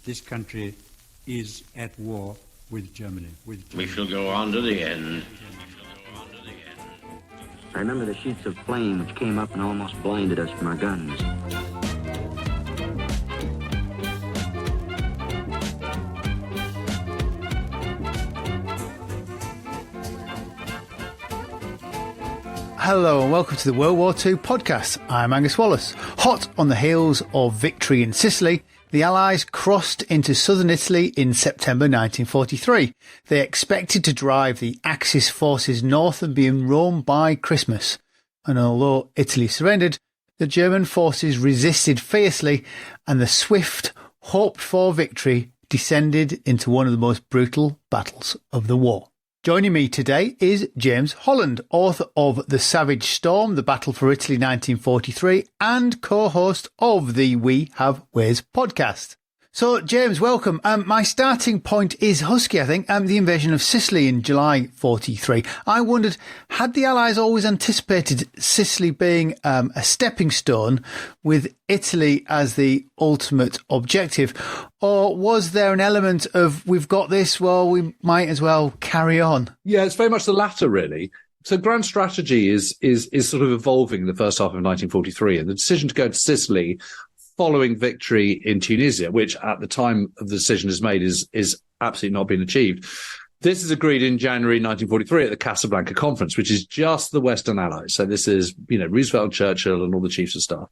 this country is at war with Germany. We shall go on to the end. I remember the sheets of flame which came up and almost blinded us from our guns. Hello and welcome to the World War II podcast. I'm Angus Wallace. Hot on the heels of victory in Sicily, the Allies crossed into southern Italy in September 1943. They expected to drive the Axis forces north and be in Rome by Christmas. And although Italy surrendered, the German forces resisted fiercely and the swift, hoped-for victory descended into one of the most brutal battles of the war. Joining me today is James Holland, author of The Savage Storm, The Battle for Italy 1943, and co-host of the We Have Ways podcast. So, James, welcome. My starting point is Husky, I think, the invasion of Sicily in July 43. I wondered, had the Allies always anticipated Sicily being a stepping stone with Italy as the ultimate objective? Or was there an element of, we've got this, well, we might as well carry on? Yeah, it's very much the latter, really. So grand strategy is sort of evolving in the first half of 1943, and the decision to go to Sicily following victory in Tunisia, which at the time of the decision is made, is absolutely not been achieved. This is agreed in January 1943 at the Casablanca Conference, which is just the Western Allies. So this is, Roosevelt and Churchill and all the chiefs of staff.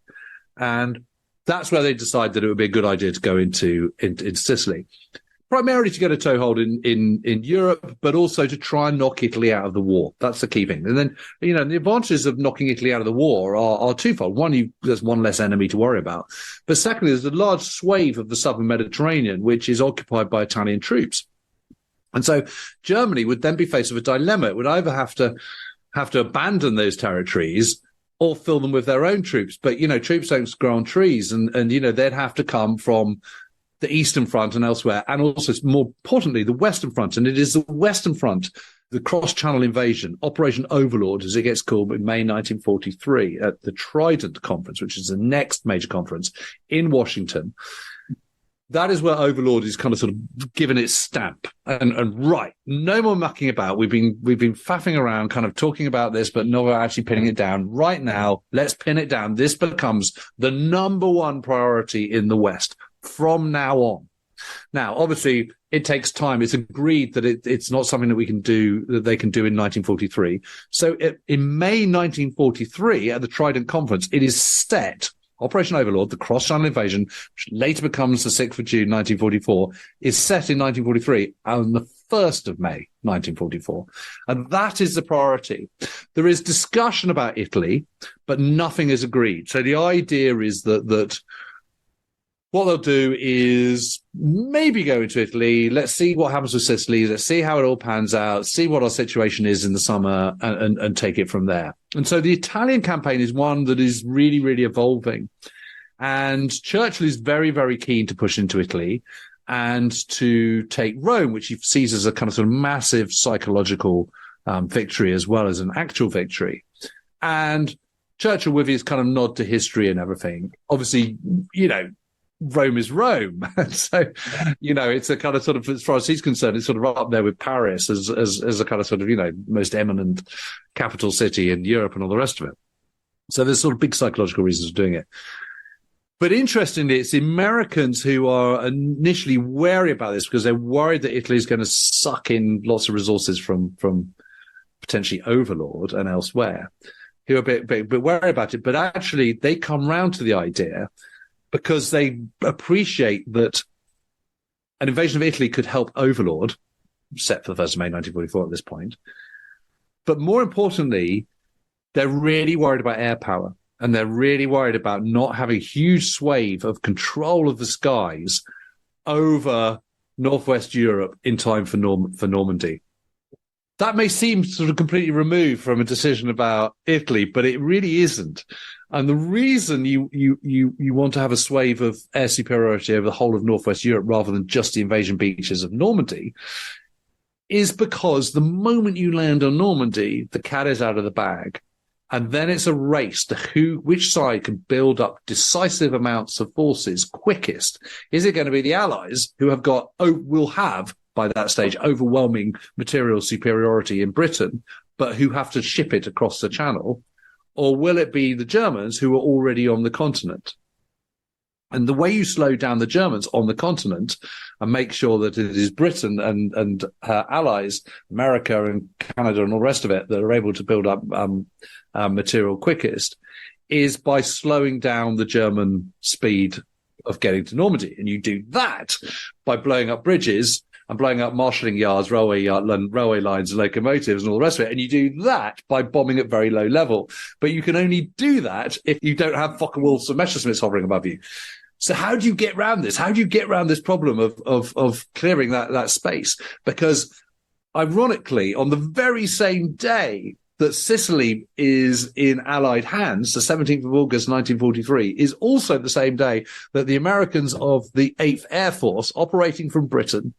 And that's where they decide that it would be a good idea to go into Sicily, primarily to get a toehold in Europe, but also to try and knock Italy out of the war. That's the key thing. And then, the advantages of knocking Italy out of the war are twofold. One, there's one less enemy to worry about. But secondly, there's a large swathe of the southern Mediterranean, which is occupied by Italian troops. And so Germany would then be faced with a dilemma. It would either have to abandon those territories or fill them with their own troops. But, troops don't grow on trees. And they'd have to come from the Eastern Front and elsewhere, and also, more importantly, the Western Front. And it is the Western Front, the cross-channel invasion, Operation Overlord, as it gets called, in May 1943 at the Trident Conference, which is the next major conference in Washington. That is where Overlord is kind of sort of given its stamp. And right, no more mucking about. We've been faffing around, kind of talking about this, but not actually pinning it down. Right now, let's pin it down. This becomes the number one priority in the West from now on. Now, obviously, it takes time. It's agreed that it's not something that they can do in 1943. So in May 1943, at the Trident Conference, it is set. Operation Overlord, the cross-channel invasion, which later becomes the 6th of June 1944, is set in 1943 on the 1st of May 1944. And that is the priority. There is discussion about Italy, but nothing is agreed. So the idea is that what they'll do is maybe go into Italy. Let's see what happens with Sicily. Let's see how it all pans out, see what our situation is in the summer, and take it from there. And so the Italian campaign is one that is really, really evolving. And Churchill is very, very keen to push into Italy and to take Rome, which he sees as a kind of sort of massive psychological victory as well as an actual victory. And Churchill, with his kind of nod to history and everything, obviously, Rome is Rome. So, it's a kind of sort of, as far as he's concerned, it's sort of up there with Paris as a kind of sort of, most eminent capital city in Europe and all the rest of it. So there's sort of big psychological reasons for doing it. But interestingly, it's the Americans who are initially wary about this because they're worried that Italy is going to suck in lots of resources from potentially Overlord and elsewhere, who are a bit wary about it. But actually, they come round to the idea because they appreciate that an invasion of Italy could help Overlord, set for the 1st of May 1944 at this point. But more importantly, they're really worried about air power, and they're really worried about not having a huge swathe of control of the skies over northwest Europe in time for Normandy. That may seem sort of completely removed from a decision about Italy, but it really isn't. And the reason you want to have a swathe of air superiority over the whole of northwest Europe rather than just the invasion beaches of Normandy is because the moment you land on Normandy, the cat is out of the bag. And then it's a race to which side can build up decisive amounts of forces quickest. Is it going to be the Allies who will have by that stage overwhelming material superiority in Britain, but who have to ship it across the Channel? Or will it be the Germans who are already on the continent? And the way you slow down the Germans on the continent and make sure that it is Britain and her allies, America and Canada and all the rest of it, that are able to build up material quickest, is by slowing down the German speed of getting to Normandy. And you do that by blowing up bridges and blowing up marshalling yards, railway lines, locomotives, and all the rest of it. And you do that by bombing at very low level. But you can only do that if you don't have Focke-Wulfs and Messerschmitts hovering above you. So how do you get around this? How do you get around this problem of clearing that space? Because ironically, on the very same day that Sicily is in Allied hands, the 17th of August, 1943, is also the same day that the Americans of the 8th Air Force, operating from Britain,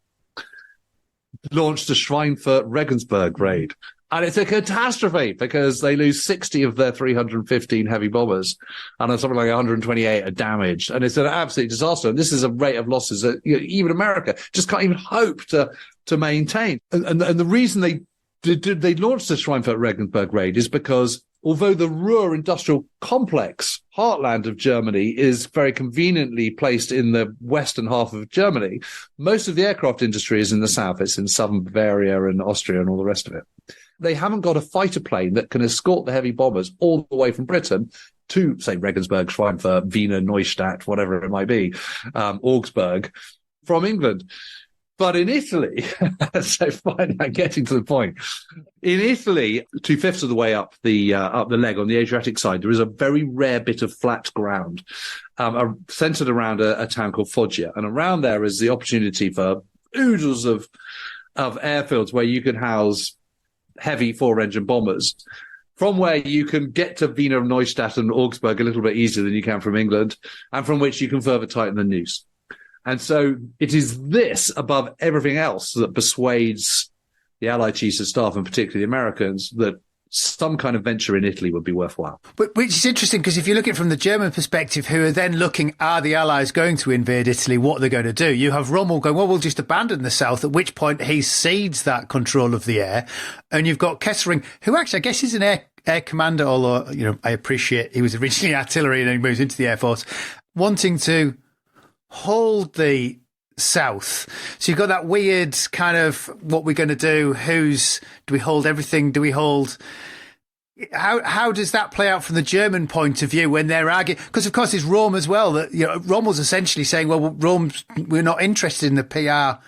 launched a Schweinfurt-Regensburg raid. And it's a catastrophe because they lose 60 of their 315 heavy bombers, and something like 128 are damaged. And it's an absolute disaster. And this is a rate of losses that even America just can't even hope to maintain. And the reason they launched the Schweinfurt-Regensburg raid is because although the Ruhr industrial complex, heartland of Germany, is very conveniently placed in the western half of Germany, most of the aircraft industry is in the south. It's in southern Bavaria and Austria and all the rest of it. They haven't got a fighter plane that can escort the heavy bombers all the way from Britain to, say, Regensburg, Schweinfurt, Wiener, Neustadt, whatever it might be, Augsburg, from England. But in Italy, so fine, I'm getting to the point. In Italy, 2/5 of the way up the leg on the Adriatic side, there is a very rare bit of flat ground, centered around a town called Foggia. And around there is the opportunity for oodles of airfields where you can house heavy 4-engine bombers, from where you can get to Wiener, Neustadt and Augsburg a little bit easier than you can from England, and from which you can further tighten the noose. And so it is this, above everything else, that persuades the Allied chiefs of staff, and particularly the Americans, that some kind of venture in Italy would be worthwhile. But which is interesting, because if you look at it from the German perspective, who are then looking, are the Allies going to invade Italy? What are they going to do? You have Rommel going, well, we'll just abandon the south, at which point he cedes that control of the air. And you've got Kesselring, who actually, I guess, is an air commander, although, I appreciate he was originally artillery and then he moves into the Air Force, wanting to hold the south. So you've got that weird kind of, what we're going to do, do we hold everything? Do we hold... How does that play out from the German point of view when they're arguing? Because, of course, it's Rome as well. That Rommel's essentially saying, well, we're not interested in the PR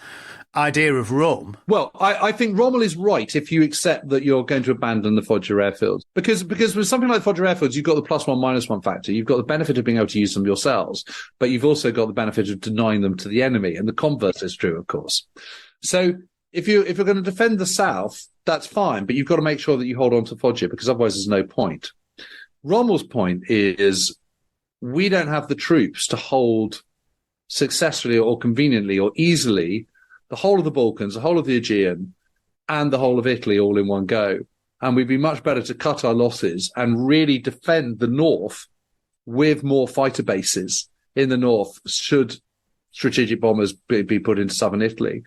idea of Rome. Well, I think Rommel is right if you accept that you're going to abandon the Foggia airfields. Because with something like Foggia airfields, you've got the +1, -1 factor. You've got the benefit of being able to use them yourselves, but you've also got the benefit of denying them to the enemy. And the converse is true, of course. So if you're going to defend the south, that's fine, but you've got to make sure that you hold on to Foggia, because otherwise there's no point. Rommel's point is, we don't have the troops to hold successfully or conveniently or easily the whole of the Balkans, the whole of the Aegean, and the whole of Italy all in one go. And we'd be much better to cut our losses and really defend the north with more fighter bases in the north, should strategic bombers be put into southern Italy.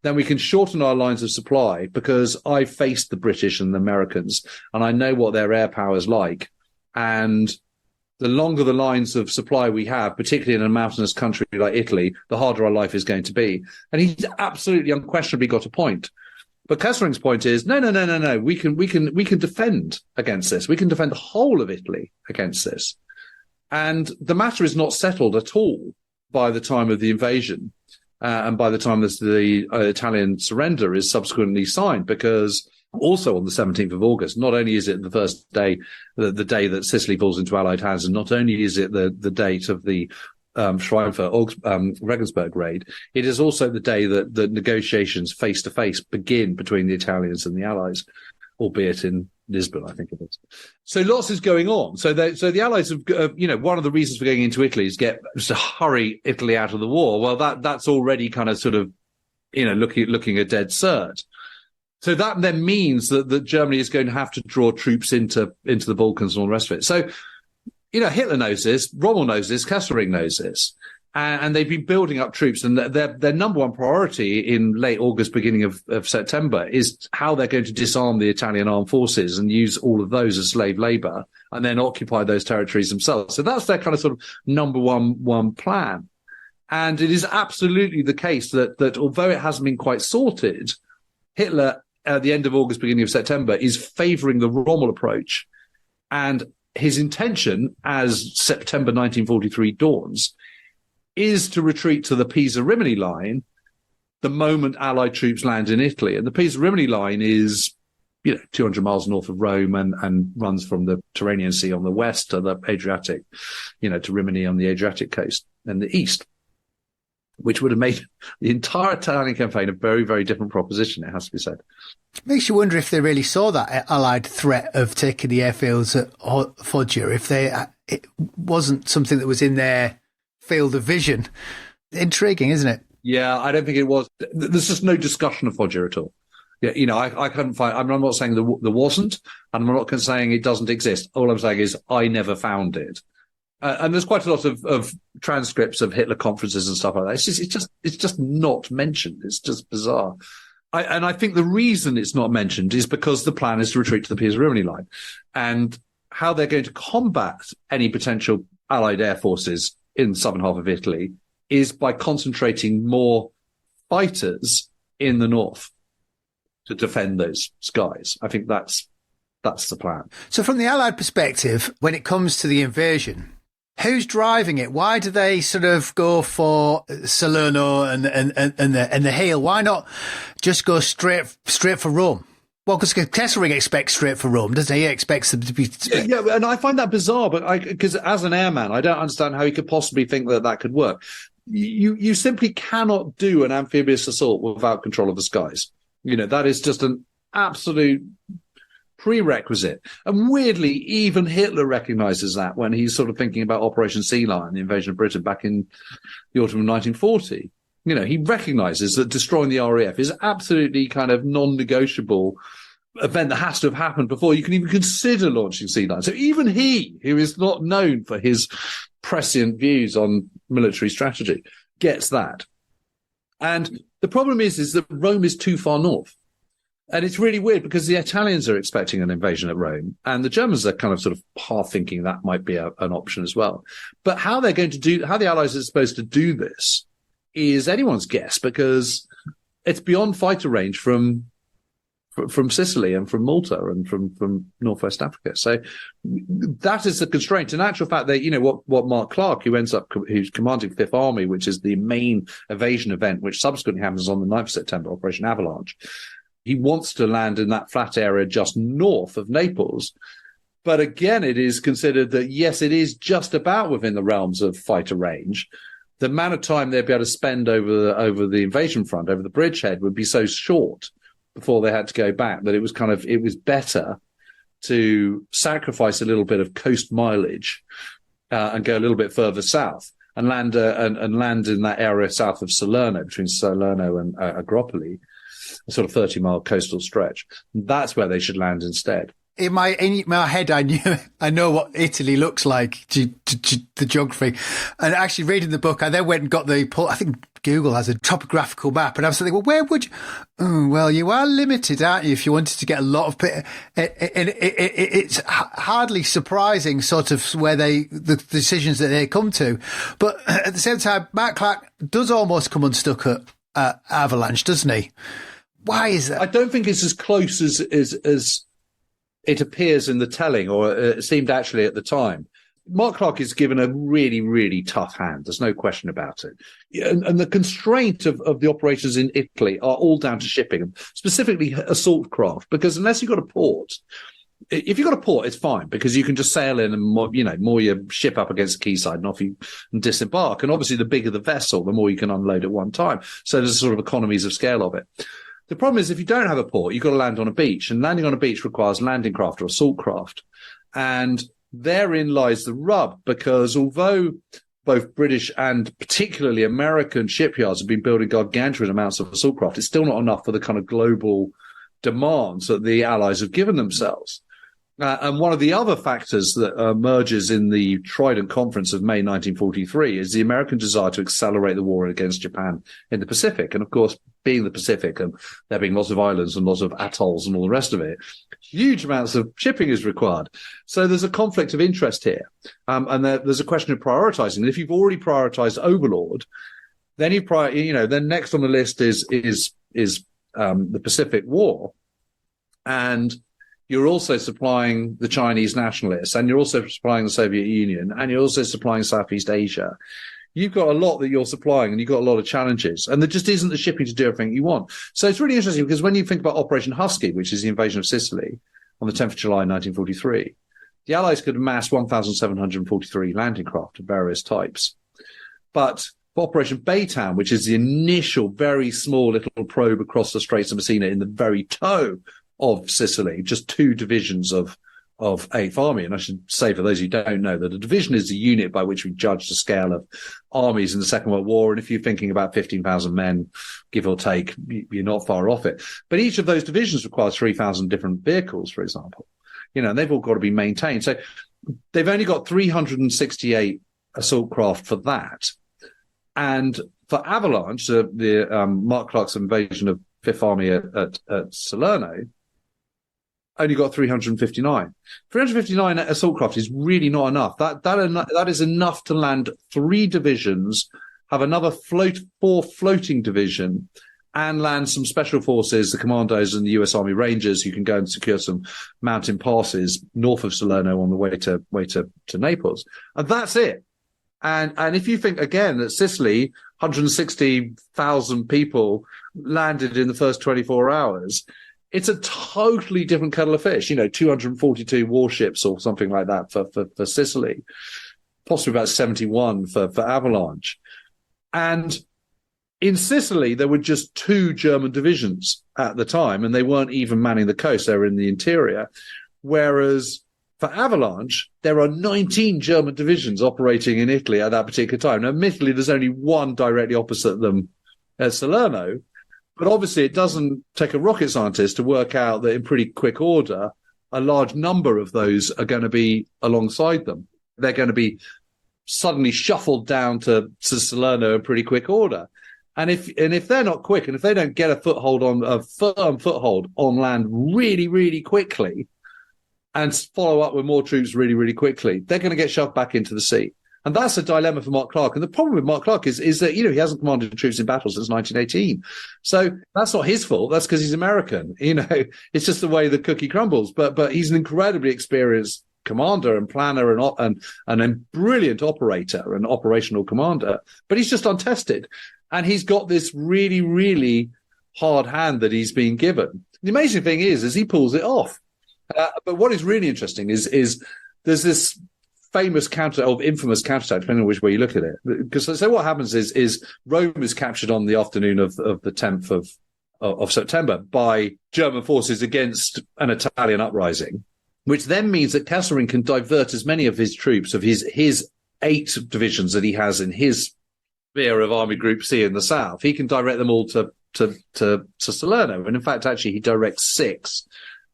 Then we can shorten our lines of supply, because I faced the British and the Americans, and I know what their air power is like. And the longer the lines of supply we have, particularly in a mountainous country like Italy, the harder our life is going to be. And he's absolutely unquestionably got a point. But Kessering's point is, no. We can defend against this. We can defend the whole of Italy against this. And the matter is not settled at all by the time of the invasion. And by the time the Italian surrender is subsequently signed, because also on the 17th of August, not only is it the first day, the day that Sicily falls into Allied hands, and not only is it the date of the Schweinfurt-Regensburg raid, it is also the day that the negotiations face-to-face begin between the Italians and the Allies, albeit in Lisbon, I think it is. So lots is going on. So the Allies have, one of the reasons for going into Italy is to hurry Italy out of the war. Well, that's already kind of sort of, looking a dead cert. So that then means that Germany is going to have to draw troops into the Balkans and all the rest of it. So, Hitler knows this, Rommel knows this, Kesselring knows this. And they've been building up troops, and their number one priority in late August, beginning of September, is how they're going to disarm the Italian armed forces and use all of those as slave labor, and then occupy those territories themselves. So that's their kind of sort of number one plan. And it is absolutely the case that although it hasn't been quite sorted, Hitler at the end of August, beginning of September, is favouring the Rommel approach, and his intention, as September 1943 dawns, is to retreat to the Pisa-Rimini line the moment Allied troops land in Italy. And the Pisa-Rimini line is, 200 miles north of Rome and runs from the Tyrrhenian Sea on the west to the Adriatic, to Rimini on the Adriatic coast and the east, which would have made the entire Italian campaign a very, very different proposition, it has to be said. Makes you wonder if they really saw that Allied threat of taking the airfields at Foggia, if it wasn't something that was in their field of vision. Intriguing, isn't it? Yeah, I don't think it was. There's just no discussion of Foggia at all. Yeah, I couldn't find. I'm not saying there wasn't, and I'm not saying it doesn't exist. All I'm saying is I never found it. And there's quite a lot of transcripts of Hitler conferences and stuff like that. It's just not mentioned. It's just bizarre. I think the reason it's not mentioned is because the plan is to retreat to the Pisa-Rimini line, and how they're going to combat any potential Allied air forces in the southern half of Italy is by concentrating more fighters in the north to defend those skies. I think that's the plan. So from the Allied perspective, when it comes to the invasion, who's driving it? Why do they sort of go for Salerno and the Hill? Why not just go straight for Rome? Well, because Kesselring expects straight for Rome, doesn't he? He expects them to be... Yeah, and I find that bizarre, but because as an airman, I don't understand how he could possibly think that could work. You simply cannot do an amphibious assault without control of the skies. That is just an absolute prerequisite. And weirdly, even Hitler recognizes that when he's sort of thinking about Operation Sea Lion, the invasion of Britain back in the autumn of 1940. He recognizes that destroying the RAF is absolutely kind of non-negotiable event that has to have happened before you can even consider launching Sea Lion. So even he, who is not known for his prescient views on military strategy, gets that. And the problem is that Rome is too far north. And it's really weird because the Italians are expecting an invasion at Rome, and the Germans are kind of sort of half thinking that might be an option as well. But how the Allies are supposed to do this is anyone's guess, because it's beyond fighter range from Sicily and from Malta and from Northwest Africa. So that is the constraint. In actual fact, what Mark Clark, who's commanding Fifth Army, which is the main evasion event, which subsequently happens on the 9th of September, Operation Avalanche, he wants to land in that flat area just north of Naples. But again, it is considered that, yes, it is just about within the realms of fighter range. The amount of time they'd be able to spend over the invasion front, over the bridgehead, would be so short before they had to go back that it was better to sacrifice a little bit of coast mileage and go a little bit further south and land in that area south of Salerno, between Salerno and Agropoli, a sort of 30-mile coastal stretch. That's where they should land instead. In my head, I know what Italy looks like, the geography. And actually reading the book, I then went and got I think Google has a topographical map. And I was thinking, well, where would you... Oh, well, you are limited, aren't you, if you wanted to get a lot of... It's hardly surprising sort of where the decisions that they come to. But at the same time, Mark Clark does almost come unstuck at Avalanche, doesn't he? Why is that? I don't think it's as close as it appears in the telling, or it seemed actually at the time. Mark Clark is given a really, really tough hand. There's no question about it. And the constraint of the operations in Italy are all down to shipping, specifically assault craft, because unless you've got a port, if you've got a port, it's fine, because you can just sail in and moor your ship up against the quayside and off you and disembark. And obviously the bigger the vessel, the more you can unload at one time. So there's sort of economies of scale of it. The problem is if you don't have a port, you've got to land on a beach, and landing on a beach requires landing craft or assault craft. And therein lies the rub, because although both British and particularly American shipyards have been building gargantuan amounts of assault craft, it's still not enough for the kind of global demands that the Allies have given themselves. And one of the other factors that emerges in the Trident Conference of May 1943 is the American desire to accelerate the war against Japan in the Pacific. And of course, being the Pacific and there being lots of islands and lots of atolls and all the rest of it, huge amounts of shipping is required. So there's a conflict of interest here. And there's a question of prioritizing. And if you've already prioritized Overlord, then then next on the list is the Pacific War. And you're also supplying the Chinese nationalists, and you're also supplying the Soviet Union, and you're also supplying Southeast Asia. You've got a lot that you're supplying, and you've got a lot of challenges, and there just isn't the shipping to do everything you want. So it's really interesting because when you think about Operation Husky, which is the invasion of Sicily on the 10th of July, 1943, the Allies could amass 1,743 landing craft of various types. But for Operation Baytown, which is the initial very small little probe across the Straits of Messina in the very toe of Sicily, just 2 divisions of 8th Army. And I should say, for those who don't know, that a division is the unit by which we judge the scale of armies in the Second World War. And if you're thinking about 15,000 men, give or take, you're not far off it. But each of those divisions requires 3,000 different vehicles, for example. And they've all got to be maintained. So they've only got 368 assault craft for that. And for Avalanche, the Mark Clark's invasion of 5th Army at Salerno, only got 359. 359 assault craft is really not enough. That is enough to land 3 divisions, have another 4 floating division, and land some special forces, the commandos and the US Army Rangers, who can go and secure some mountain passes north of Salerno on the way to Naples. And that's it. And if you think again that Sicily, 160,000 people landed in the first 24 hours, it's a totally different kettle of fish. 242 warships or something like that for Sicily, possibly about 71 for Avalanche. And in Sicily, there were just 2 German divisions at the time, and they weren't even manning the coast. They were in the interior. Whereas for Avalanche, there are 19 German divisions operating in Italy at that particular time. Now, admittedly, there's only one directly opposite them at Salerno, but obviously it doesn't take a rocket scientist to work out that in pretty quick order, a large number of those are going to be alongside them. They're going to be suddenly shuffled down to Salerno in pretty quick order. And if they're not quick, and if they don't get a firm foothold on land really, really quickly, and follow up with more troops really, really quickly, they're going to get shoved back into the sea. And that's a dilemma for Mark Clark. And the problem with Mark Clark is that, he hasn't commanded troops in battle since 1918. So that's not his fault. That's because he's American. It's just the way the cookie crumbles. But he's an incredibly experienced commander and planner and a brilliant operator and operational commander. But he's just untested. And he's got this really, really hard hand that he's been given. The amazing thing is he pulls it off. But what is really interesting is there's this infamous counterattack, depending on which way you look at it. Because so what happens is Rome is captured on the afternoon of the 10th of September by German forces against an Italian uprising, which then means that Kesselring can divert as many of his troops, of his 8 divisions that he has in his sphere of Army Group C in the south. He can direct them all to Salerno. And in fact, actually, he directs 6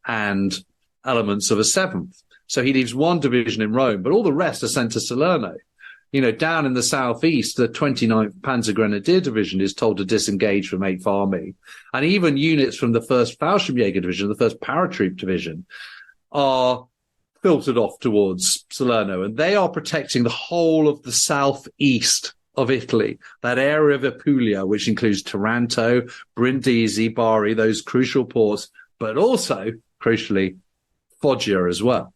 and elements of a 7th. So he leaves 1 division in Rome, but all the rest are sent to Salerno. Down in the southeast, the 29th Panzer Grenadier Division is told to disengage from 8th Army. And even units from the 1st Fallschirmjäger Division, the 1st Paratroop Division, are filtered off towards Salerno. And they are protecting the whole of the southeast of Italy, that area of Apulia, which includes Taranto, Brindisi, Bari, those crucial ports, but also, crucially, Foggia as well.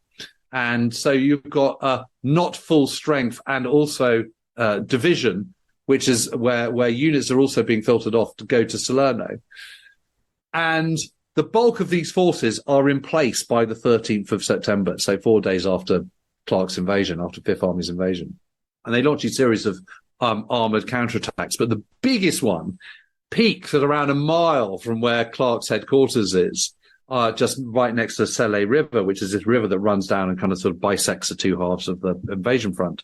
And so you've got a not full strength and also division, which is where units are also being filtered off to go to Salerno. And the bulk of these forces are in place by the 13th of September, so 4 days after Clark's invasion, after 5th Army's invasion. And they launch a series of armoured counterattacks. But the biggest one peaks at around a mile from where Clark's headquarters is, just right next to Selle River, which is this river that runs down and kind of sort of bisects the 2 halves of the invasion front.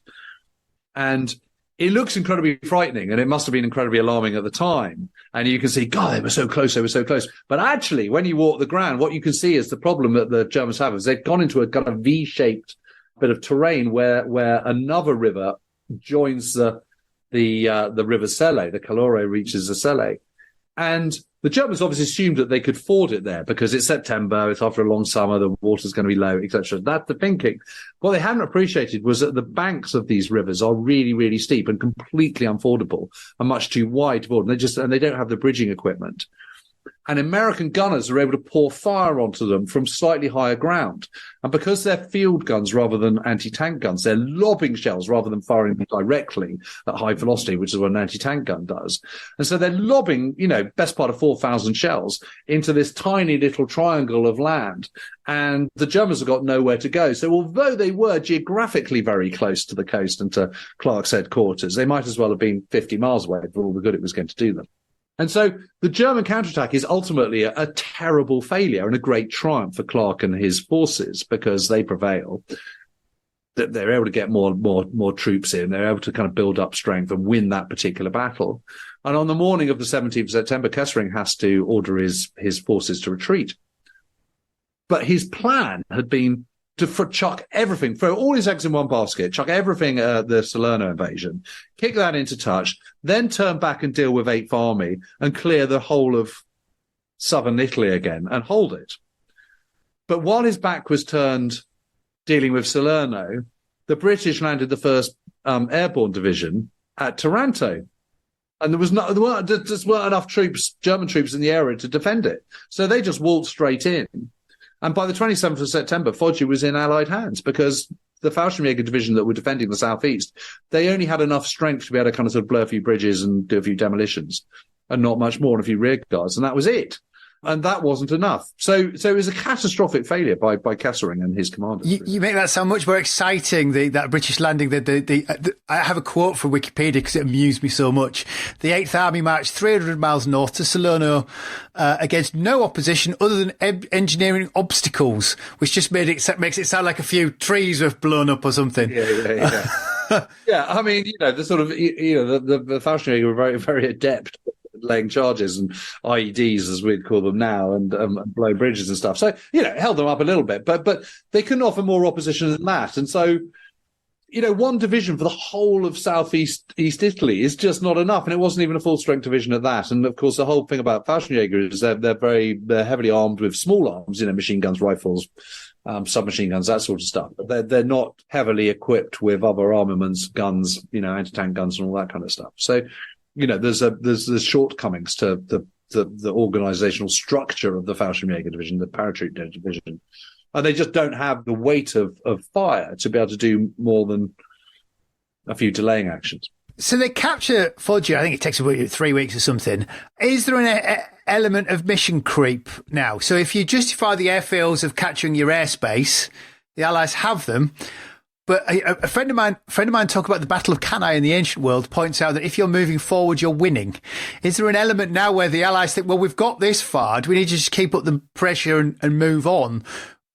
And it looks incredibly frightening, and it must have been incredibly alarming at the time. And you can see, God, they were so close, they were so close. But actually, when you walk the ground, what you can see is the problem that the Germans have is they've gone into a kind of V-shaped bit of terrain where another river joins the river Selle. The Calore reaches the Selle. And the Germans obviously assumed that they could ford it there because it's September, it's after a long summer, the water's going to be low, etc. That's the thinking. What they hadn't appreciated was that the banks of these rivers are really, really steep and completely unfordable and much too wide to board. And they don't have the bridging equipment. And American gunners are able to pour fire onto them from slightly higher ground. And because they're field guns rather than anti-tank guns, they're lobbing shells rather than firing directly at high velocity, which is what an anti-tank gun does. And so they're lobbing, best part of 4,000 shells into this tiny little triangle of land. And the Germans have got nowhere to go. So although they were geographically very close to the coast and to Clark's headquarters, they might as well have been 50 miles away for all the good it was going to do them. And so the German counterattack is ultimately a terrible failure and a great triumph for Clark and his forces because they prevail. They're able to get more troops in. They're able to kind of build up strength and win that particular battle. And on the morning of the 17th of September, Kesselring has to order his forces to retreat. But his plan had been to chuck everything, throw all his eggs in one basket, chuck everything at the Salerno invasion, kick that into touch, then turn back and deal with Eighth Army and clear the whole of southern Italy again and hold it. But while his back was turned dealing with Salerno, the British landed the 1st Airborne Division at Taranto. And there just weren't enough German troops in the area to defend it. So they just waltzed straight in. And by the 27th of September, Foggia was in Allied hands because the Fallschirmjäger division that were defending the southeast, they only had enough strength to be able to kind of sort of blow a few bridges and do a few demolitions and not much more and a few rear guards. And that was it. And that wasn't enough. So it was a catastrophic failure by Kesselring and his commanders. You make that sound much more exciting, that British landing. I have a quote from Wikipedia because it amused me so much. The 8th Army marched 300 miles north to Salerno against no opposition other than engineering obstacles, which just makes it sound like a few trees were blown up or something. Yeah. Yeah, I mean, the sort of, the Fallschirmjäger were very, very adept laying charges and IEDs, as we'd call them now, and blow bridges and stuff. So, it held them up a little bit, but they couldn't offer more opposition than that. And so, one division for the whole of East Italy is just not enough. And it wasn't even a full strength division at that. And of course, the whole thing about Fallschirmjäger is they're heavily armed with small arms, machine guns, rifles, submachine guns, that sort of stuff. But they're not heavily equipped with other armaments, guns, anti-tank guns and all that kind of stuff. So, there's shortcomings to the organizational structure of the Fallschirmjäger division, the paratroop division. And they just don't have the weight of fire to be able to do more than a few delaying actions. So they capture Foggia. I think it takes about 3 weeks or something. Is there an element of mission creep now? So if you justify the airfields of capturing your airspace, the Allies have them. But a friend of mine talk about the Battle of Cannae in the ancient world points out that if you're moving forward, you're winning. Is there an element now where the Allies think, well, we've got this far, do we need to just keep up the pressure and move on?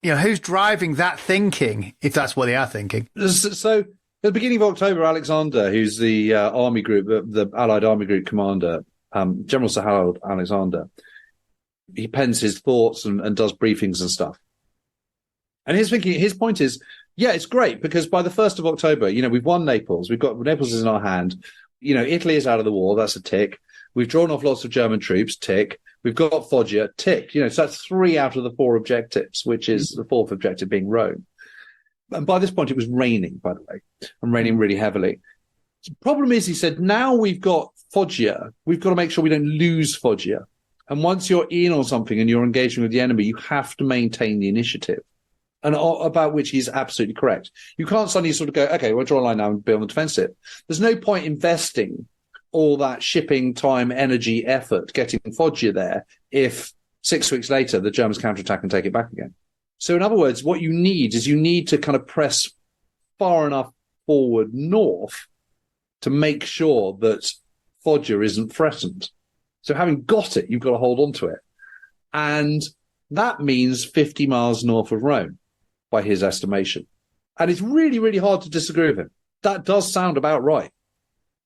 Who's driving that thinking, if that's what they are thinking? So at the beginning of October, Alexander, who's the army group, the Allied army group commander, General Sir Harold Alexander, he pens his thoughts and does briefings and stuff. And his point is, yeah, it's great because by the 1st of October, we've won Naples. Naples is in our hand. Italy is out of the war. That's a tick. We've drawn off lots of German troops. Tick. We've got Foggia. Tick. So that's 3 out of the 4 objectives, which is the 4th objective being Rome. And by this point, it was raining, by the way, and raining really heavily. The problem is, he said, now we've got Foggia. We've got to make sure we don't lose Foggia. And once you're in on something and you're engaging with the enemy, you have to maintain the initiative. And about which he's absolutely correct. You can't suddenly sort of go, okay, we'll draw a line now and be on the defensive. There's no point investing all that shipping time, energy, effort, getting Foggia there if 6 weeks later the Germans counterattack and take it back again. So in other words, what you need to kind of press far enough forward north to make sure that Foggia isn't threatened. So having got it, you've got to hold on to it. And that means 50 miles north of Rome, by his estimation. And it's really, really hard to disagree with him. That does sound about right.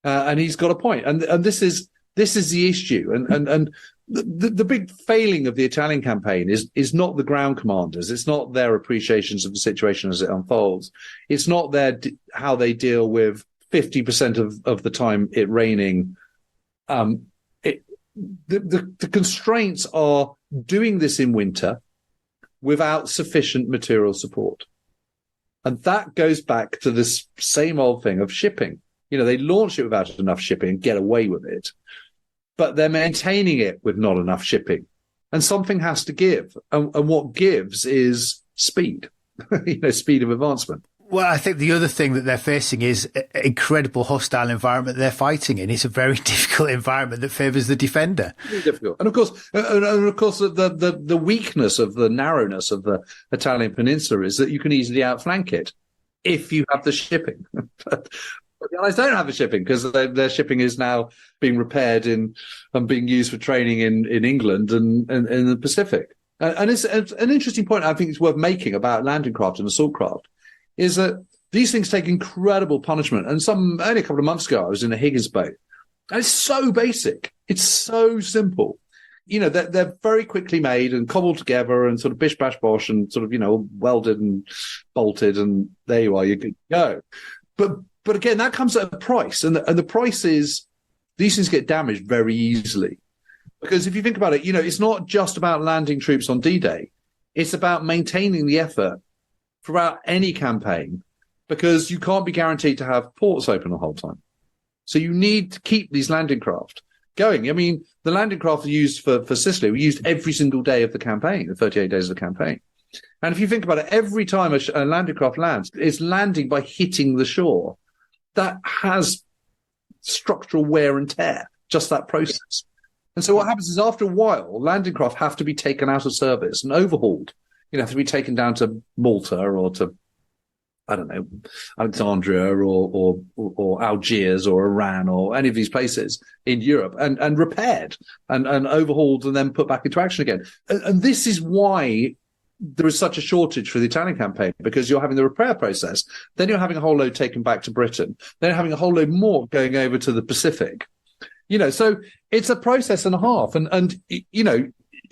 And he's got a point. And this is the issue. And the big failing of the Italian campaign is not the ground commanders. It's not their appreciations of the situation as it unfolds. It's not how they deal with 50% of the time it raining. The constraints are doing this in winter without sufficient material support. And that goes back to this same old thing of shipping. They launch it without enough shipping and get away with it, but they're maintaining it with not enough shipping. And something has to give. And what gives is speed, speed of advancement. Well, I think the other thing that they're facing is an incredible hostile environment they're fighting in. It's a very difficult environment that favours the defender. Very difficult. And of course, the weakness of the narrowness of the Italian peninsula is that you can easily outflank it if you have the shipping. But the Allies don't have the shipping because their shipping is now being repaired and being used for training in England and in the Pacific. And it's an interesting point I think it's worth making about landing craft and assault craft is that these things take incredible punishment. And only a couple of months ago, I was in a Higgins boat. And it's so basic. It's so simple. They're very quickly made and cobbled together and sort of bish, bash, bosh and sort of, welded and bolted. And there you are, you're good to go. But again, that comes at a price. And the price is these things get damaged very easily. Because if you think about it, it's not just about landing troops on D-Day. It's about maintaining the effort throughout any campaign, because you can't be guaranteed to have ports open the whole time. So you need to keep these landing craft going. I mean, the landing craft used for Sicily were used every single day of the campaign, the 38 days of the campaign. And if you think about it, every time a landing craft lands, it's landing by hitting the shore. That has structural wear and tear, just that process. And so what happens is after a while, landing craft have to be taken out of service and overhauled. Have to be taken down to Malta or to, I don't know, Alexandria or Algiers or Iran or any of these places in Europe and repaired and overhauled and then put back into action again. And this is why there is such a shortage for the Italian campaign, because you're having the repair process, then you're having a whole load taken back to Britain, then having a whole load more going over to the Pacific. So it's a process and a half. And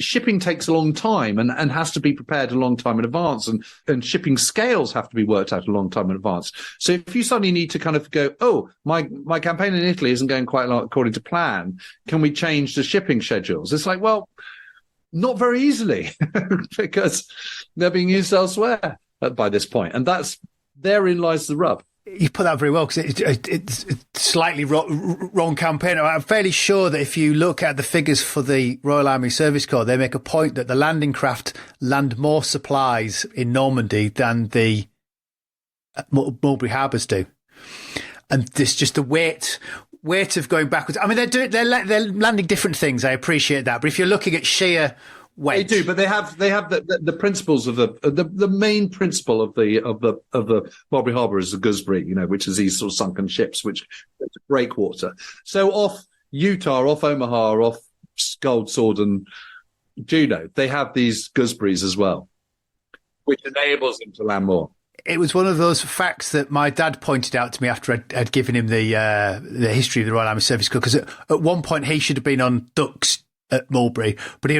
shipping takes a long time and has to be prepared a long time in advance, and shipping scales have to be worked out a long time in advance. So if you suddenly need to kind of go, oh, my campaign in Italy isn't going quite according to plan, can we change the shipping schedules? It's like, well, not very easily because they're being used elsewhere by this point. And therein lies the rub. You put that very well, because it's slightly wrong campaign. I'm fairly sure that if you look at the figures for the Royal Army Service Corps, they make a point that the landing craft land more supplies in Normandy than the Mulberry Harbours do. And this just the weight of going backwards. I mean, they're landing different things. I appreciate that, but if you're looking at sheer weight, they do. But they have the principles of the main principle of the Mulberry Harbour is the gooseberry, which is these sort of sunken ships which go to breakwater. So off Utah, off Omaha, off Gold Sword and Juno, they have these gooseberries as well, which enables them to land more. It was one of those facts that my dad pointed out to me after I'd given him the history of the Royal Army Service Corps, because at one point he should have been on ducks at Mulberry, but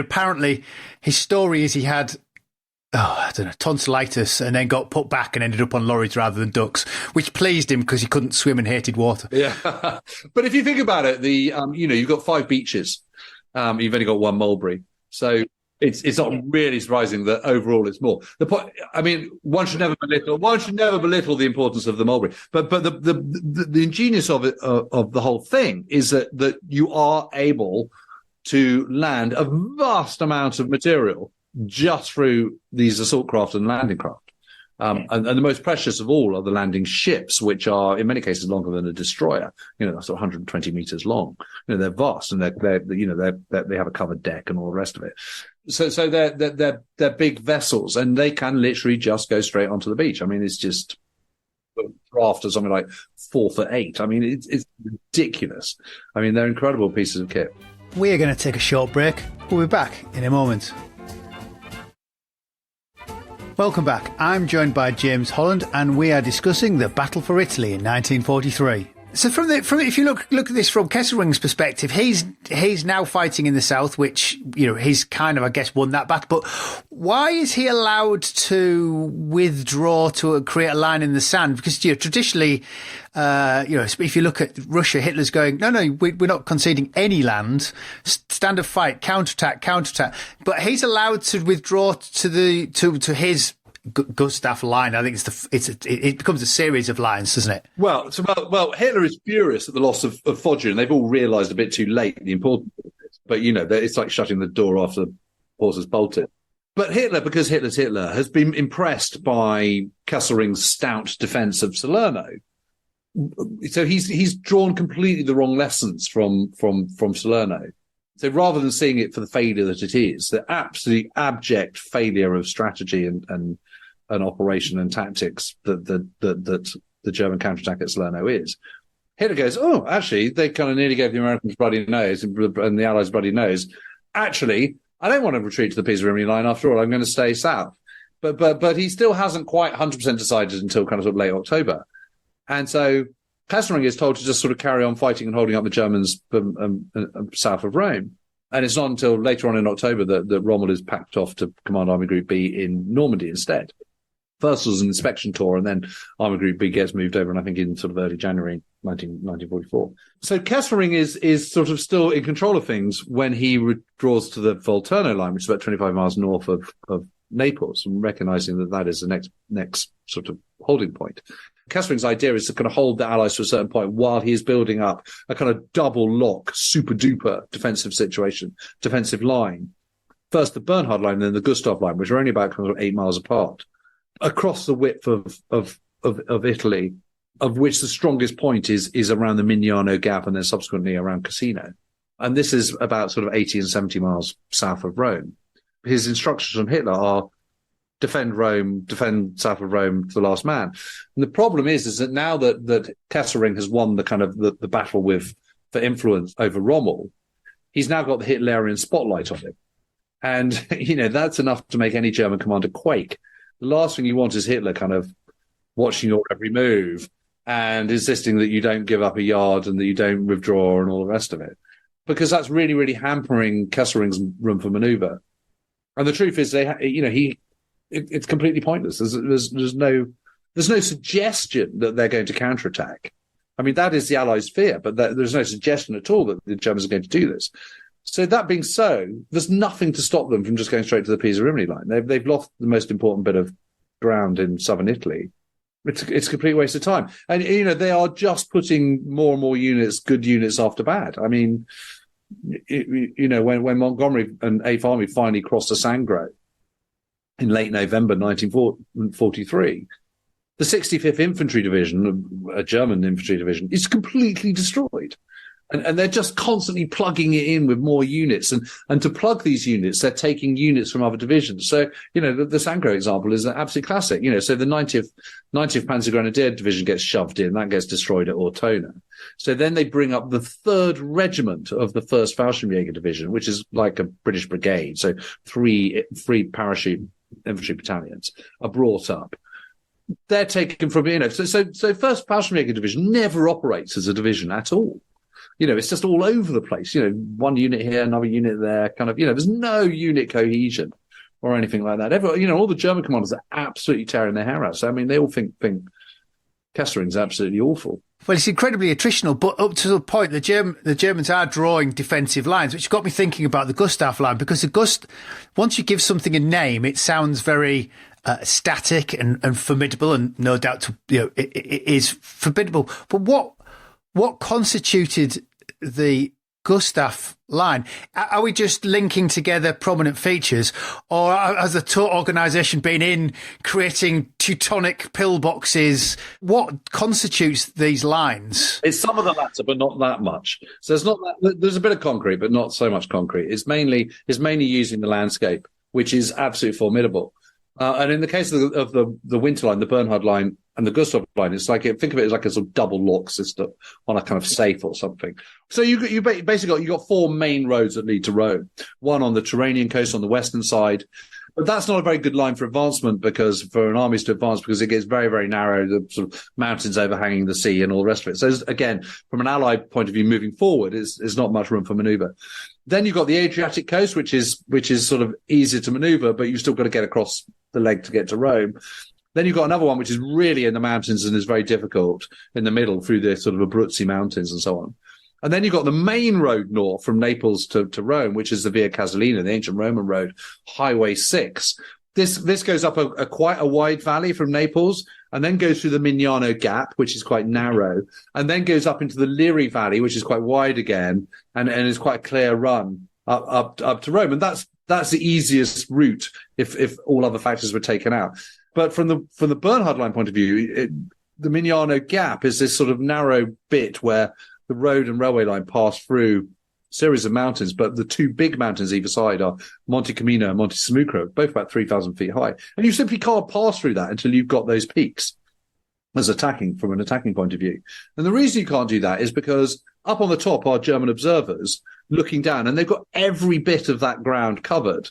his story is he had, tonsillitis and then got put back and ended up on lorries rather than ducks, which pleased him because he couldn't swim and hated water. Yeah. But if you think about it, you've got 5 beaches. You've only got 1 Mulberry. So it's not really surprising that overall it's more. The point, I mean, one should never belittle the importance of the Mulberry. But the ingenious of it, of the whole thing is that you are able to land a vast amount of material just through these assault craft and landing craft. And the most precious of all are the landing ships, which are in many cases longer than a destroyer. That's 120 meters long. They're vast, and they have a covered deck and all the rest of it. So they're big vessels, and they can literally just go straight onto the beach. I mean, it's just craft or something like 4'8". I mean, it's ridiculous. I mean, they're incredible pieces of kit. We are going to take a short break. We'll be back in a moment. Welcome back. I'm joined by James Holland, and we are discussing the Battle for Italy in 1943. So if you look at this from Kesselring's perspective, he's now fighting in the south, which, you know, he's kind of, I guess, won that battle. But why is he allowed to withdraw to create a line in the sand? Because, you know, traditionally, if you look at Russia, Hitler's going, no, we're not conceding any land. Stand of fight, counterattack. But he's allowed to withdraw to his Gustav line. I think it becomes a series of lines, doesn't it? Well, Hitler is furious at the loss of Foggia, and they've all realised a bit too late the importance of it. But, you know, it's like shutting the door after the horse has bolted. But Hitler, because Hitler's Hitler, has been impressed by Kesselring's stout defence of Salerno. So he's drawn completely the wrong lessons from Salerno. So rather than seeing it for the failure that it is, the absolutely abject failure of strategy and operation and tactics that the German counterattack at Salerno is, Hitler goes, oh, actually, they kind of nearly gave the Americans bloody nose and the Allies bloody nose. Actually, I don't want to retreat to the Pisa Rimini line. After all, I'm going to stay south. But he still hasn't quite 100% decided until kind of sort of late October. And so Kesselring is told to just sort of carry on fighting and holding up the Germans south of Rome. And it's not until later on in October that Rommel is packed off to command Army Group B in Normandy instead. First was an inspection tour, and then Army Group B gets moved over, and I think in sort of early January 1944. So Kesselring is sort of still in control of things when he withdraws to the Volturno line, which is about 25 miles north of Naples, and recognizing that is the next sort of holding point. Kesselring's idea is to kind of hold the Allies to a certain point while he is building up a kind of double lock, super duper defensive line. First the Bernhard line, then the Gustav line, which are only about kind of 8 miles apart, across the width of Italy, of which the strongest point is around the Mignano Gap and then subsequently around Cassino. And this is about sort of 80 and 70 miles south of Rome. His instructions from Hitler are defend Rome, defend south of Rome to the last man. And the problem is that now that Kesselring has won the kind of the battle for influence over Rommel, he's now got the Hitlerian spotlight on him. And, you know, that's enough to make any German commander quake. The last thing you want is Hitler kind of watching your every move and insisting that you don't give up a yard and that you don't withdraw and all the rest of it. Because that's really, really hampering Kesselring's room for manoeuvre. And the truth is, it's completely pointless. There's no suggestion that they're going to counterattack. I mean, that is the Allies' fear, but there's no suggestion at all that the Germans are going to do this. So that being so, there's nothing to stop them from just going straight to the Pisa Rimini line. They've lost the most important bit of ground in southern Italy. It's a complete waste of time. And, you know, they are just putting more and more units, good units, after bad. I mean, when Montgomery and 8th Army finally crossed the Sangro in late November 1943, the 65th Infantry Division, a German infantry division, is completely destroyed. And they're just constantly plugging it in with more units. And to plug these units, they're taking units from other divisions. So, you know, the Sangro example is an absolute classic. You know, so the 90th Panzer Grenadier Division gets shoved in. That gets destroyed at Ortona. So then they bring up the 3rd Regiment of the 1st Fallschirmjäger Division, which is like a British brigade. So three parachute infantry battalions are brought up. They're taken from, you know, so 1st Fallschirmjäger Division never operates as a division at all. You know, it's just all over the place. You know, one unit here, another unit there, kind of, you know, there's no unit cohesion or anything like that. All the German commanders are absolutely tearing their hair out. So, I mean, they all think Kesselring's absolutely awful. Well, it's incredibly attritional, but up to the point, the Germans are drawing defensive lines, which got me thinking about the Gustav line, because once you give something a name, it sounds very static and formidable, and no doubt, it is formidable. But what constituted the Gustav line? Are we just linking together prominent features, or has the organisation been in creating Teutonic pillboxes? What constitutes these lines? It's some of the latter, but not that much. So there's a bit of concrete, but not so much concrete. It's mainly using the landscape, which is absolutely formidable. And in the case of the Winter line, the Bernhard line, and the Gustav line, it's like, think of it as like a sort of double lock system on a kind of safe or something. So you basically got 4 main roads that lead to Rome. One on the Tyrrhenian coast on the western side, But that's not a very good line for advancement, because for an armies to advance, because it gets very, very narrow, the sort of mountains overhanging the sea and all the rest of it. So again, from an Allied point of view, moving forward is not much room for manoeuvre. Then you've got the Adriatic coast, which is sort of easier to manoeuvre, but you've still got to get across the leg to get to Rome. Then you've got another one which is really in the mountains and is very difficult in the middle through the sort of Abruzzi mountains and so on. And then you've got the main road north from Naples to Rome, which is the Via Casalina, the ancient Roman road, Highway 6. This goes up a quite a wide valley from Naples, and then goes through the Mignano Gap, which is quite narrow, and then goes up into the Liri Valley, which is quite wide again, and is quite a clear run up to Rome. And that's the easiest route if all other factors were taken out. But from the Bernhard line point of view, the Mignano Gap is this sort of narrow bit where the road and railway line pass through a series of mountains, but the two big mountains either side are Monte Camino and Monte Sammucro, both about 3,000 feet high. And you simply can't pass through that until you've got those peaks from an attacking point of view. And the reason you can't do that is because up on the top are German observers looking down, and they've got every bit of that ground covered.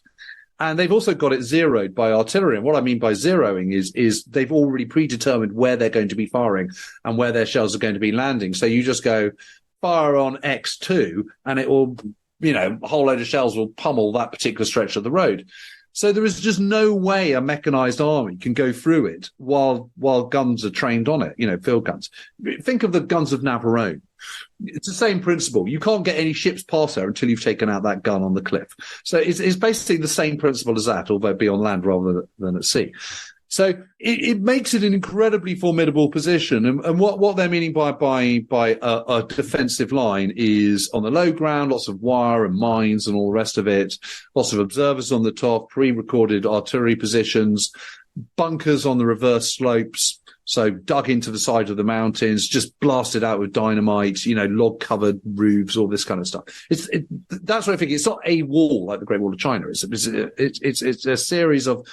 And they've also got it zeroed by artillery. And what I mean by zeroing is they've already predetermined where they're going to be firing and where their shells are going to be landing. So you just go fire on X2 and it will, a whole load of shells will pummel that particular stretch of the road. So there is just no way a mechanized army can go through it while guns are trained on it, field guns. Think of the guns of Navarone. It's the same principle. You can't get any ships past there until you've taken out that gun on the cliff. So it's basically the same principle as that, although be on land rather than at sea. So it makes it an incredibly formidable position. And what they're meaning by a defensive line is on the low ground, lots of wire and mines and all the rest of it, lots of observers on the top, pre-recorded artillery positions, bunkers on the reverse slopes, so dug into the side of the mountains, just blasted out with dynamite, log-covered roofs, all this kind of stuff. That's what I think. It's not a wall like the Great Wall of China. It's a series of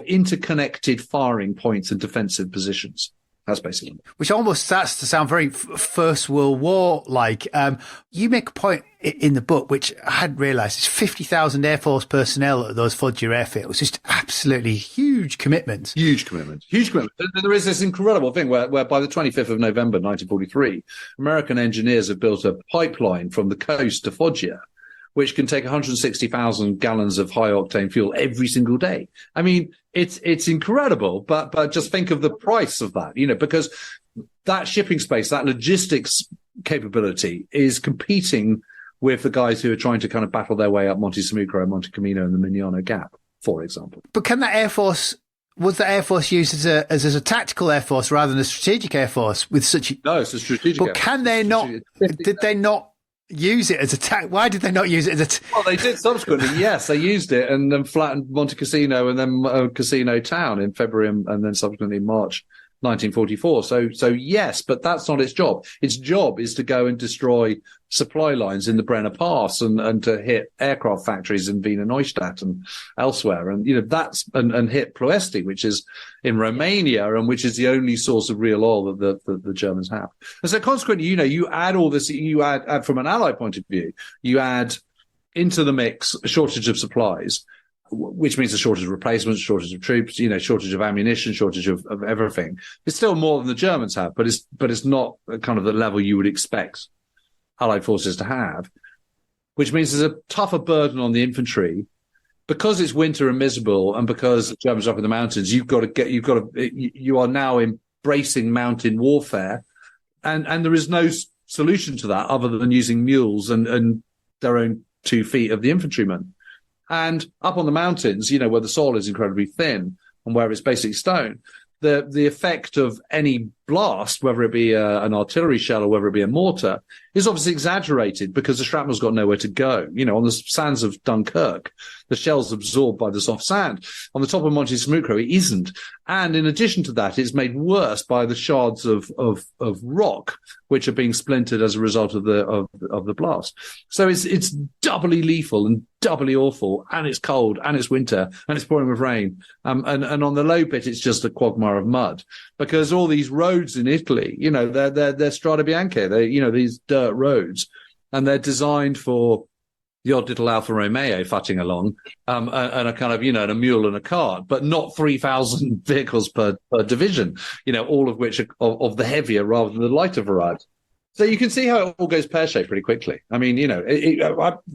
interconnected firing points and defensive positions. That's basically it. Which almost starts to sound very First World War like. You make a point in the book, which I hadn't realised, it's 50,000 Air Force personnel at those Foggia airfields. Just absolutely huge commitment. Huge commitment. And there is this incredible thing where by the 25th of November 1943, American engineers have built a pipeline from the coast to Foggia, which can take 160,000 gallons of high-octane fuel every single day. I mean, it's incredible, but just think of the price of that, because that shipping space, that logistics capability is competing with the guys who are trying to kind of battle their way up Monte Sammucro, Monte Camino, and the Mignano Gap, for example. But was the Air Force used as a tactical Air Force rather than a strategic Air Force with such? No, it's a strategic. But can they not? Did they not use it as a why did they not use it as a well, they did subsequently. Yes, they used it and then flattened Monte Cassino and then Casino Town in February and then subsequently March 1944. So yes, but that's not its job. Its job is to go and destroy supply lines in the Brenner Pass and to hit aircraft factories in Wiener Neustadt and elsewhere. And, that's, and hit Ploesti, which is in Romania and which is the only source of real oil that the Germans have. And so consequently, you add all this, you add from an Allied point of view, you add into the mix a shortage of supplies, which means a shortage of replacements, shortage of troops, shortage of ammunition, shortage of everything. It's still more than the Germans have, but it's not kind of the level you would expect Allied forces to have, which means there's a tougher burden on the infantry because it's winter and miserable, and because the Germans are up in the mountains. You are now embracing mountain warfare, and there is no solution to that other than using mules and their own 2 feet of the infantrymen. And up on the mountains, where the soil is incredibly thin and where it's basically stone, the effect of any blast, whether it be an artillery shell or whether it be a mortar, is obviously exaggerated because the shrapnel's got nowhere to go. On the sands of Dunkirk, the shell's absorbed by the soft sand. On the top of Monte Sammucro, it isn't. And in addition to that, it's made worse by the shards of rock, which are being splintered as a result of the blast. So it's doubly lethal and doubly awful, and it's cold, and it's winter, and it's pouring with rain. And on the low bit, it's just a quagmire of mud, because all these roads in Italy, they're strada bianche, these dirt roads, and they're designed for the odd little Alfa Romeo fatting along, and a kind of, and a mule and a cart, but not 3,000 vehicles per division, all of which are of the heavier rather than the lighter variety. So you can see how it all goes pear-shaped pretty quickly. I mean,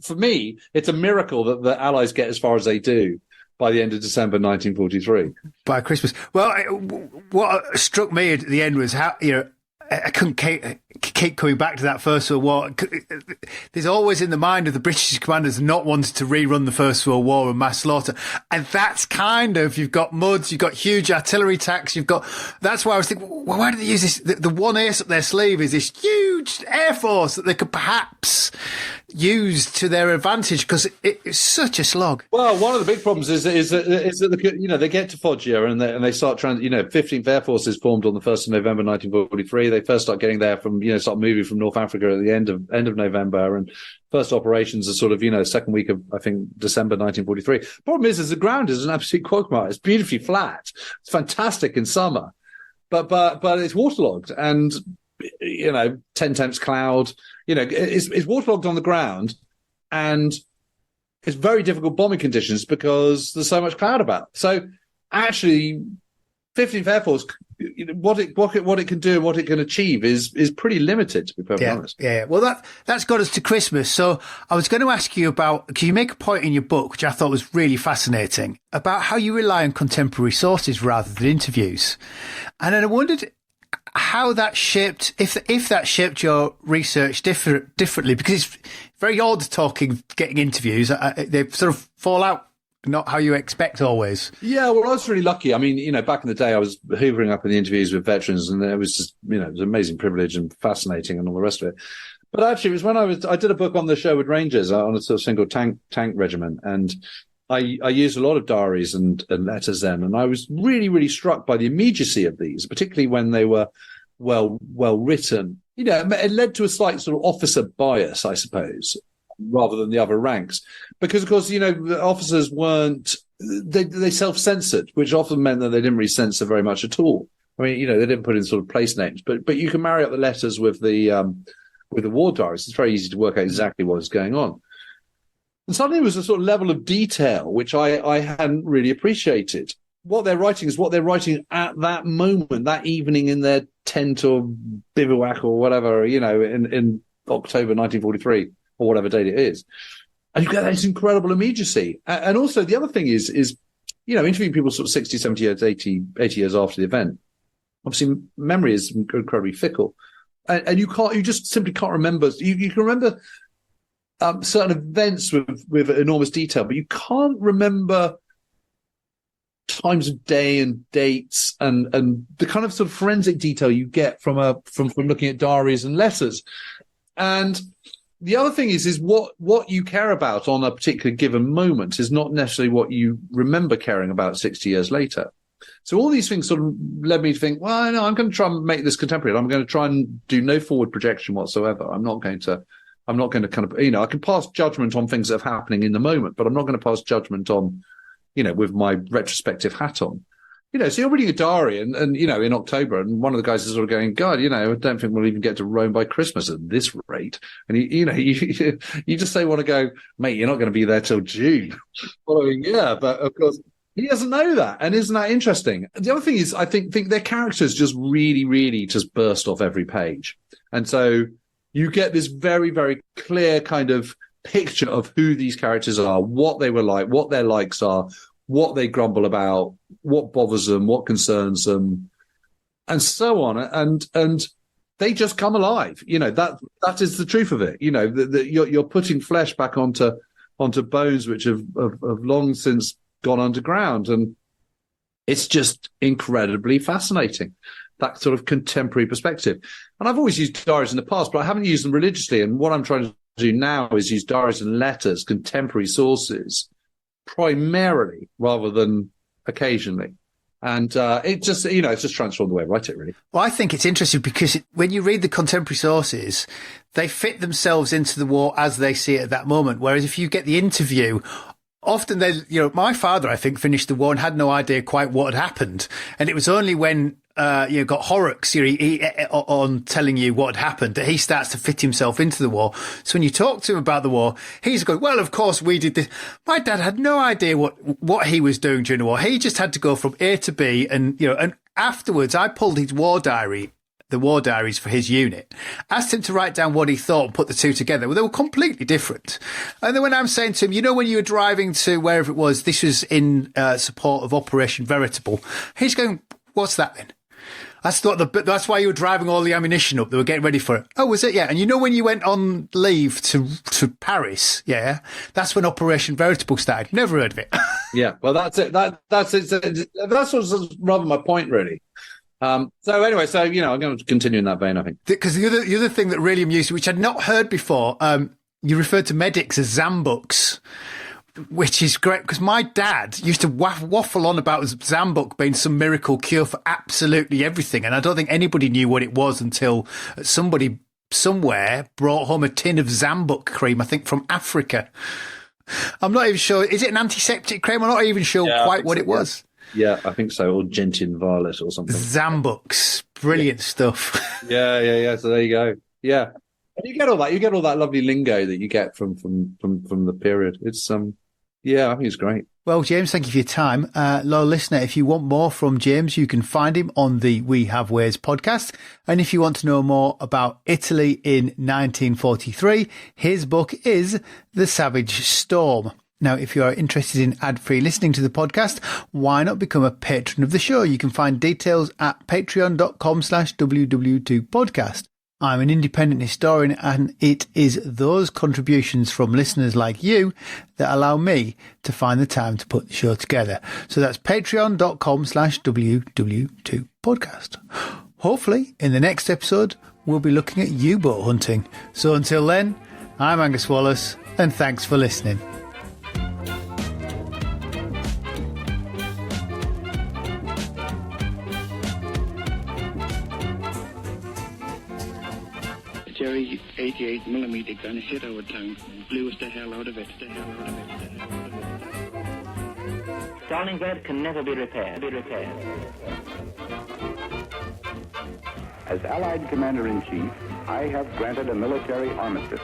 for me, it's a miracle that the Allies get as far as they do by the end of December 1943. By Christmas. Well, what struck me at the end was how, I couldn't keep coming back to that First World War. There's always in the mind of the British commanders not wanting to rerun the First World War and mass slaughter. And that's you've got MUDs, you've got huge artillery attacks, that's why I was thinking, well, why do they use this? The one ace up their sleeve is this huge air force that they could perhaps use to their advantage, because it's such a slog. Well, one of the big problems is that they get to Foggia and they start 15th Air Force is formed on the 1st of November 1943. They first start getting there from start moving from North Africa at the end of November, and first operations are sort of second week of, I think, December 1943. Problem is the ground is an absolute quagmire. It's beautifully flat. It's fantastic in summer, but it's waterlogged, and 10 temps cloud. It's waterlogged on the ground, and it's very difficult bombing conditions because there's so much cloud about. So actually, 15th Air Force, what it can do and what it can achieve is pretty limited, to be perfectly honest. Yeah. Well, that's got us to Christmas. So I was going to ask you about, can you make a point in your book, which I thought was really fascinating, about how you rely on contemporary sources rather than interviews. And then I wondered how that shaped, if that shaped your research differently, because it's very odd getting interviews. They sort of fall out, not how you expect always. Yeah, well, I was really lucky. I mean, back in the day, I was hoovering up in the interviews with veterans, and it was just, it was an amazing privilege and fascinating and all the rest of it. But actually, it was when I did a book on the Sherwood Rangers on a sort of single tank regiment, and I used a lot of diaries and letters then, and I was really, really struck by the immediacy of these, particularly when they were well written. It led to a slight sort of officer bias, I suppose, rather than the other ranks, because of course, the officers they self-censored, which often meant that they didn't really censor very much at all. I mean, they didn't put in sort of place names, but you can marry up the letters with the war diaries. It's very easy to work out exactly what is going on. And suddenly there was a sort of level of detail which I hadn't really appreciated. What they're writing is what they're writing at that moment, that evening in their tent or bivouac or whatever, in October 1943 or whatever date it is. And you get this incredible immediacy. And also the other thing is interviewing people sort of 60, 70 years, 80 years after the event. Obviously, memory is incredibly fickle. And you just simply can't remember. You can remember certain events with enormous detail, but you can't remember times of day and dates and the kind of sort of forensic detail you get from looking at diaries and letters. And the other thing is what you care about on a particular given moment is not necessarily what you remember caring about 60 years later. So all these things sort of led me to think, well, no, I'm going to try and make this contemporary. I'm going to try and do no forward projection whatsoever. I'm not going to kind of, I can pass judgment on things that are happening in the moment, but I'm not going to pass judgment on, with my retrospective hat on. So you're reading a diary and in October, and one of the guys is sort of going, God, I don't think we'll even get to Rome by Christmas at this rate. And you just say, want to go, mate, you're not going to be there till June following year. But of course, he doesn't know that. And isn't that interesting? The other thing is, I think their characters just really, really just burst off every page. And so you get this very, very clear kind of picture of who these characters are, what they were like, what their likes are, what they grumble about, what bothers them, what concerns them, and so on. And they just come alive. That is the truth of it. You're putting flesh back onto bones which have long since gone underground, and it's just incredibly fascinating, that sort of contemporary perspective. And I've always used diaries in the past, but I haven't used them religiously. And what I'm trying to do now is use diaries and letters, contemporary sources, primarily rather than occasionally. And it just, it's just transformed the way I write it, really. Well, I think it's interesting because when you read the contemporary sources, they fit themselves into the war as they see it at that moment. Whereas if you get the interview, often my father, I think, finished the war and had no idea quite what had happened. And it was only when got Horrocks on telling you what had happened, that he starts to fit himself into the war. So when you talk to him about the war, he's going, well, of course we did this. My dad had no idea what he was doing during the war. He just had to go from A to B, and afterwards I pulled his the war diaries for his unit, asked him to write down what he thought and put the two together. Well, they were completely different. And then when I'm saying to him, when you were driving to wherever it was, this was in support of Operation Veritable, he's going, what's that then? That's why you were driving all the ammunition up. They were getting ready for it. Oh, was it? Yeah. And when you went on leave to Paris, yeah, that's when Operation Veritable started. Never heard of it. Yeah. Well, that's it. That's it. That's what's rather my point, really. I'm going to continue in that vein, I think. Because the other thing that really amused me, which I'd not heard before, you referred to medics as Zambuks, which is great, because my dad used to waffle on about Zambuk being some miracle cure for absolutely everything. And I don't think anybody knew what it was until somebody somewhere brought home a tin of Zambuk cream, I think from Africa. I'm not even sure. Is it an antiseptic cream? I'm not even sure quite what it was. Yeah, I think so. Or Gentian Violet or something. Zambuks. Brilliant stuff. Yeah. So there you go. Yeah. And you get all that. You get all that lovely lingo that you get from the period. It's I think it's great. Well, James, thank you for your time. Loyal listener, if you want more from James, you can find him on the We Have Ways podcast. And if you want to know more about Italy in 1943, his book is The Savage Storm. Now, if you are interested in ad-free listening to the podcast, why not become a patron of the show? You can find details at patreon.com/WW2podcast. I'm an independent historian, and it is those contributions from listeners like you that allow me to find the time to put the show together. So that's patreon.com/WW2podcast. Hopefully, in the next episode, we'll be looking at U-boat hunting. So until then, I'm Angus Wallace, and thanks for listening. Jerry 88mm gun hit our tank, blew us the hell out of it. Stalingrad can never be repaired. As Allied Commander-in-Chief, I have granted a military armistice.